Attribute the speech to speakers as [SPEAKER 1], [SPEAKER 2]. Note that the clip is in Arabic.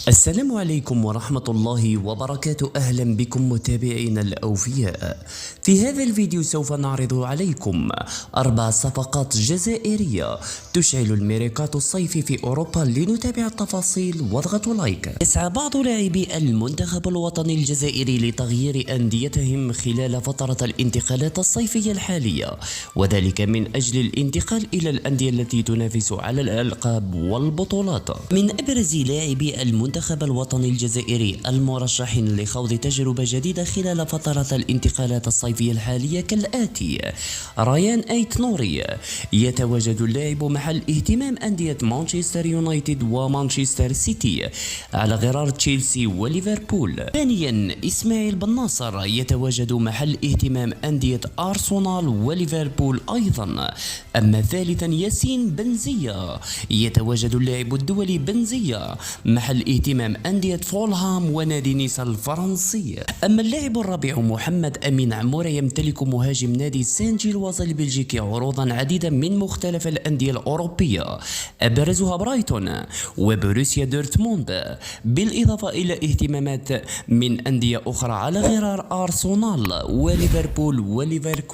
[SPEAKER 1] السلام عليكم ورحمة الله وبركاته. أهلا بكم متابعينا الأوفياء. في هذا الفيديو سوف نعرض عليكم 4 صفقات جزائرية تشعل الميركاتو الصيفي في أوروبا. لنتابع التفاصيل واضغطوا لايك. يسعى بعض لاعبي المنتخب الوطني الجزائري لتغيير أنديتهم خلال فترة الانتقالات الصيفية الحالية، وذلك من أجل الانتقال إلى الأندية التي تنافس على الألقاب والبطولات. من أبرز لاعبي المنتخب الوطني الجزائري المرشحين لخوض تجربة جديدة خلال فترة الانتقالات الصيفية الحالية كالآتي: ريان أيت نوري، يتواجد اللاعب محل اهتمام أندية مانشستر يونايتد ومانشستر سيتي على غرار تشيلسي وليفربول. ثانيا إسماعيل بن ناصر، يتواجد محل اهتمام أندية أرسنال وليفربول أيضا. أما ثالثا ياسين بنزية، يتواجد اللاعب الدولي بنزية محل اهتمام أندية فولهام ونادي نيس الفرنسي. أما اللاعب الرابع محمد أمين عمورة، يمتلك مهاجم نادي سان جيلواز البلجيكي عروضا عديدة من مختلف الأندية الأوروبية، أبرزها برايتون وبروسيا دورتموند، بالإضافة إلى اهتمامات من أندية أخرى على غرار أرسنال وليفربول وليفركوزن.